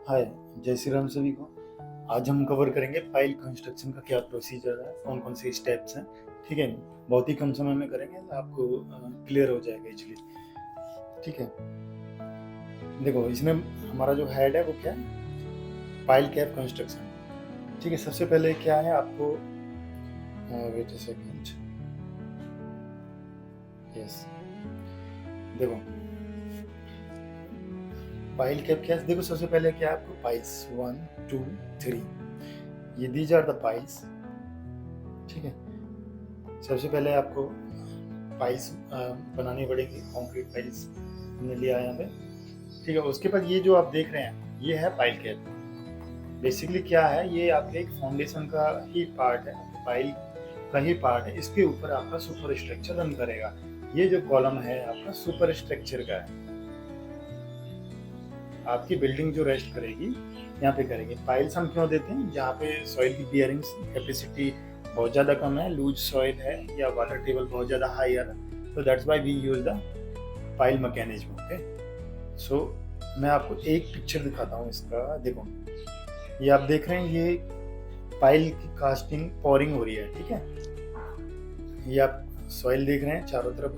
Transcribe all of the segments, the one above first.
हाय, जय श्री राम सभी को। आज हम कवर करेंगे पाइल कंस्ट्रक्शन का क्या प्रोसीजर है, कौन कौन से स्टेप्स हैं। ठीक है, बहुत ही कम समय में करेंगे तो आपको क्लियर हो जाएगा इजीली। ठीक है, देखो इसमें हमारा जो हेड है वो क्या है, पाइल कैप कंस्ट्रक्शन। ठीक है, सबसे पहले क्या है आपको, वेट अ सेकंड, यस, देखो पाइल कैप क्या है। देखो सबसे पहले क्या है, आपको पाइल्स 1 2 3, ये दीज आर द पाइल्स। ठीक है, सबसे पहले आपको पाइल्स बनानी पड़ेगी, कंक्रीट पाइल्स हमने लिया है यहाँ पे। ठीक है, उसके बाद ये जो आप देख रहे हैं ये है पाइल कैप। बेसिकली क्या है, ये आपके एक फाउंडेशन का ही पार्ट है, पाइल का ही पार्ट है। इसके ऊपर आपका सुपर स्ट्रक्चर रन करेगा। ये जो कॉलम है आपका सुपर स्ट्रक्चर का है, आपकी बिल्डिंग जो रेस्ट करेगी यहाँ पे करेगी। पाइल्स हम क्यों देते हैं, जहाँ पे सॉइल की बियरिंग कैपेसिटी बहुत ज़्यादा कम है, लूज सॉइल है या वाटर टेबल बहुत ज़्यादा हाई है, तो that's why we use the pile mechanism. Okay, so मैं आपको एक पिक्चर दिखाता हूँ इसका। देखो ये आप देख रहे हैं, ये पाइल की कास्टिंग पोरिंग हो रही है। ठीक है, ये आप सॉइल देख रहे हैं चारों तरफ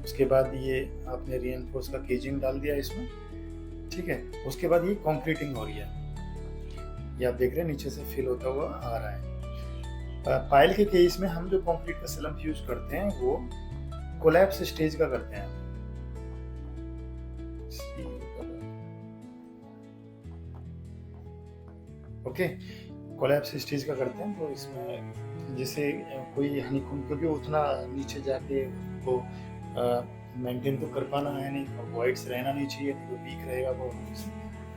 उसके बाद ये आपने रीइंफोर्स का केजिंग डाल दिया इसमें। ठीक है, उसके बाद ये कंक्रीटिंग हो रही है, ये आप देख रहे हैं नीचे से फिल होता हुआ आ रहा है। पाइल के केस में हम जो कंक्रीट का स्लम्प यूज करते हैं वो कोलैप्स स्टेज का करते हैं। ओके, कोलैप्स स्टेज का करते हैं, तो इसमें जैसे कोई हनीकॉम्ब, क्योंकि उतना नीचे जाके वो मेंटेन तो कर पाना है नहीं, और वॉइड्स रहना नहीं चाहिए, तो वीक रहेगा वो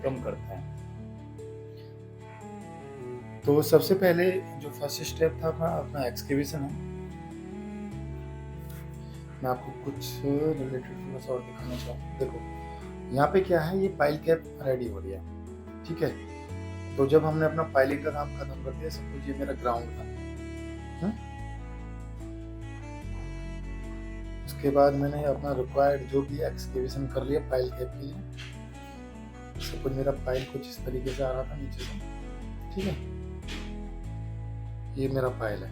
कम करते हैं। तो सबसे पहले जो फर्स्ट स्टेप था अपना एक्सकेवेशन है। मैं आपको कुछ रिलेटेड थोड़ा सा और दिखाना चाहूँ। देखो यहाँ पे क्या है, ये पाइल कैप रेडी हो रही है। ठीक है, तो जब हमने अपना पाइलिंग का काम खत्म कर दिया, सपोज ये मेरा ग्राउंड था, उसके बाद मैंने अपना रिक्वायर्ड जो भी एक्सकेवेशन कर लिया पाइल कैप के लिए। सपोज मेरा पाइल कुछ इस तरीके से आ रहा था नीचे से। ठीक है, ये मेरा पाइल है,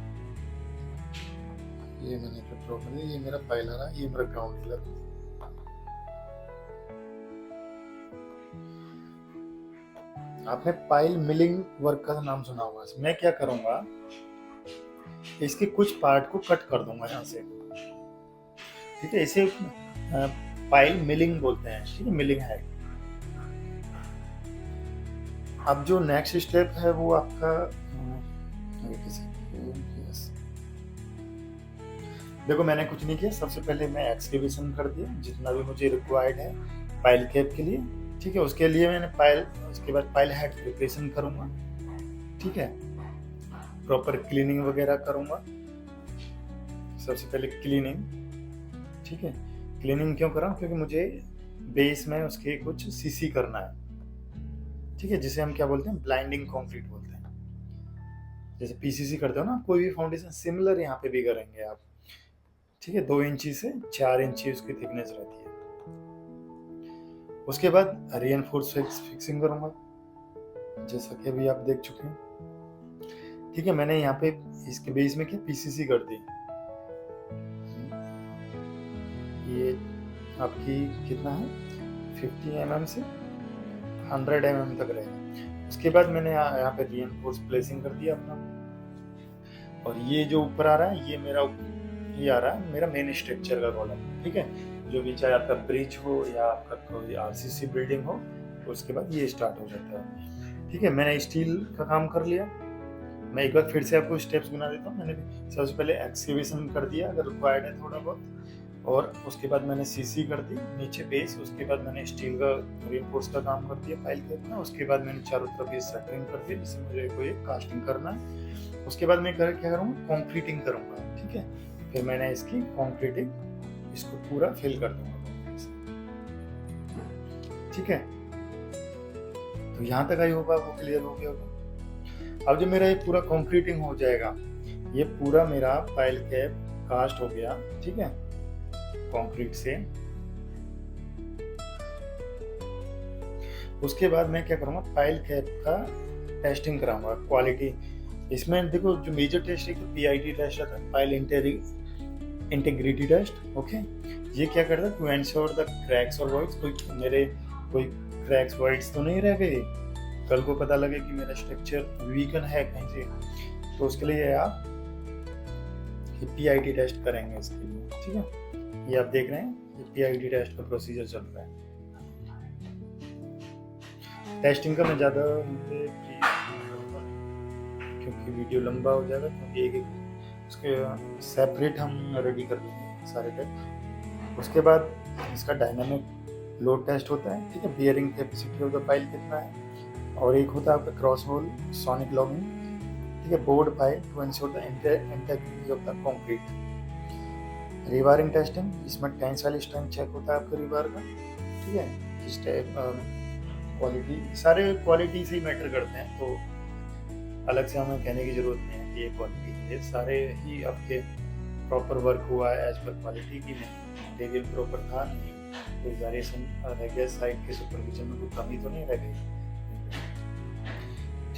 ये मैंने ड्रॉ कर दिया, ये मेरा पाइल आ रहा है, ये मेरा ग्राउंड लेवल। आपने पाइल मिलिंग वर्क का नाम सुना होगा। मैं क्या करूंगा, इसके कुछ पार्ट को कट कर दूंगा यहाँ से। ठीक है, इसे पाइल मिलिंग बोलते हैं। ठीक है, मिलिंग है। अब जो नेक्स्ट स्टेप है वो आपका, देखो मैंने कुछ नहीं किया, सबसे पहले मैं एक्सकेवेशन कर दिया जितना भी मुझे रिक्वायर्ड है पाइल कैप के लिए। ठीक है, उसके लिए मैंने उसके बाद पाइल हेड प्रिपरेशन करूंगा। ठीक है, प्रॉपर क्लीनिंग वगैरह करूंगा। सबसे पहले क्लीनिंग। ठीक है, क्लीनिंग क्यों करा, क्योंकि मुझे बेस में उसके कुछ सीसी करना है। ठीक है, जिसे हम क्या बोलते हैं, ब्लाइंडिंग कंक्रीट बोलते हैं। जैसे पीसीसी करते हो ना, कोई भी फाउंडेशन, सिमिलर यहाँ पे भी करेंगे आप। ठीक है, 2 इंची से 4 इंची उसकी थिकनेस रहती है। उसके बाद रीइंफोर्स फिक्सिंग करूंगा, जैसा कि अभी आप देख चुके हैं। ठीक है, मैंने यहाँ पे इसके बेस में क्या पीसीसी कर दी। ये आपकी कितना है, 50 mm से 100 mm तक रहेगा। उसके बाद मैंने यहाँ पे रीइंफोर्स प्लेसिंग कर दिया अपना। और ये जो ऊपर आ रहा है, ये आ रहा है मेरा मेन स्ट्रक्चर का कॉलम। ठीक है, जो भी चाहे आपका ब्रिज हो या आपका कोई आरसीसी बिल्डिंग हो, तो उसके बाद ये स्टार्ट हो जाता है। ठीक है, मैंने स्टील का काम कर लिया। मैं एक बार फिर से आपको स्टेप्स बना देता हूँ। मैंने सबसे पहले एक्सकेवेशन कर दिया अगर रिक्वायर्ड है थोड़ा बहुत, और उसके बाद मैंने सीसी कर दी नीचे बेस। उसके बाद मैंने स्टील का रीइंफोर्स का काम कर दिया पाइल कैप में। उसके बाद मैंने चारों तरफ ये सेटरिंग कर दी, जिससे मुझे कोई कास्टिंग करना है। उसके बाद मैं क्या करूँगा, कॉन्क्रीटिंग करूँगा। ठीक है, फिर मैंने इसकी कॉन्क्रीटिंग, इसको पूरा फिल कर दूंगा। ठीक है, तो यहाँ तक आई होगा, वो क्लियर हो गया होगा। अब जब मेरा ये पूरा कॉन्क्रीटिंग हो जाएगा, ये पूरा मेरा पाइल कैप कास्ट हो गया। ठीक है, कंक्रीट से। उसके बाद मैं क्या करूँगा, पाइल कैप का टेस्टिंग कराऊँगा, क्वालिटी। इसमें देखो जो मेजर टेस्ट है, पीआईटी टेस्ट रहता है, पाइल इंटीग्रिटी टेस्ट, ओके। ये क्या करता है, टू एंश्योर द क्रैक्स और वॉइड्स, कोई क्रैक्स वॉइड्स तो नहीं रह गए, कल को पता लगे कि मेरा स्ट्रक्चर वीकन है कहीं से, तो उसके लिए आप पीआईटी टेस्ट करेंगे इसके लिए, ठीक है। ये आप देख रहे हैं, ये पीआईटी टेस्ट का प्रोसीजर चल रहा है। टेस्टिंग का मैं ज़्यादा क्योंकि वीडियो लंबा हो जाएगा, क्योंकि एक उसके सेपरेट हम रेडी कर लेंगे सारे टेस्ट। उसके बाद इसका डायनामिक लोड टेस्ट होता है, ठीक है, bearing capacity of the pile कितना है, और एक होता है आपका क्रॉस होल सोनिक लॉगिंग, ठीक है, bored pile to ensure the integrity of the concrete. Rewiring testing, इसमें टेंसाइल स्ट्रेंथ चेक होता है आपके रिवार का, ठीक है, इस टाइप क्वालिटी, सारे क्वालिटी से ही मैटर करते हैं, तो अलग से हमें कहने की जरूरत नहीं है कि ये क्वालिटी है, सारे ही आपके प्रॉपर वर्क हुआ है एज पर क्वालिटी की, नहीं मटेरियल प्रॉपर था, नहीं कोई वेरिएशन रह गया, साइड के सुपरविजन में कोई कमी तो नहीं रह गई,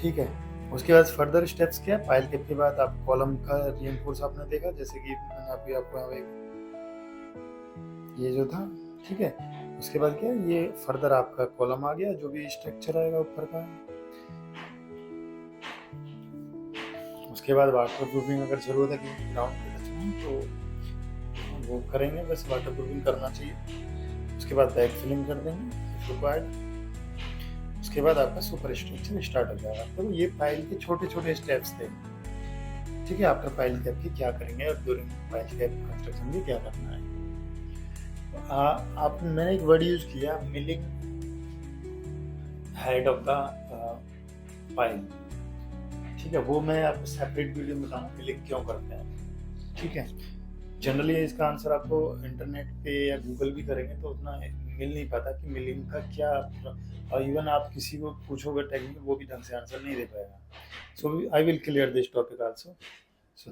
ठीक है। उसके बाद फर्दर स्टेप्स क्या है, पाइल कैप के बाद आप कॉलम का रीइंफोर्स आपने देखा, जैसे कि मैंने अभी आपको ये जो था, ठीक है। उसके बाद क्या है, ये फर्दर आपका कॉलम आ गया, जो भी स्ट्रक्चर आएगा ऊपर का। उसके बाद वाटर प्रूफिंग अगर जरूरत है कि ग्राउंड पे टच में, तो वो करेंगे, बस वाटर प्रूफिंग करना चाहिए। उसके बाद बैक फिलिंग कर देंगे इफ रिक्वायर्ड। उसके बाद आपका सुपर स्ट्रक्चर स्टार्ट हो जाएगा। तो ये पाइल के छोटे छोटे स्टेप्स थे, ठीक है। आफ्टर पाइल कैप की क्या करेंगे और ड्यूरिंग पाइल कैप कंस्ट्रक्शन में क्या करना है। आप मैंने एक वर्ड यूज किया, milling head of the pile, ठीक है, वो मैं आपको सेपरेट वीडियो में बताऊंगा मिलिंग क्यों करते हैं, ठीक है। जनरली इसका आंसर आपको इंटरनेट पे या गूगल भी करेंगे तो उतना मिल नहीं पाता कि मिलिंग का क्या, और इवन आप किसी को पूछोगे टेक्निकल, वो भी ढंग से आंसर नहीं दे पाएगा। So I will clear this topic also. So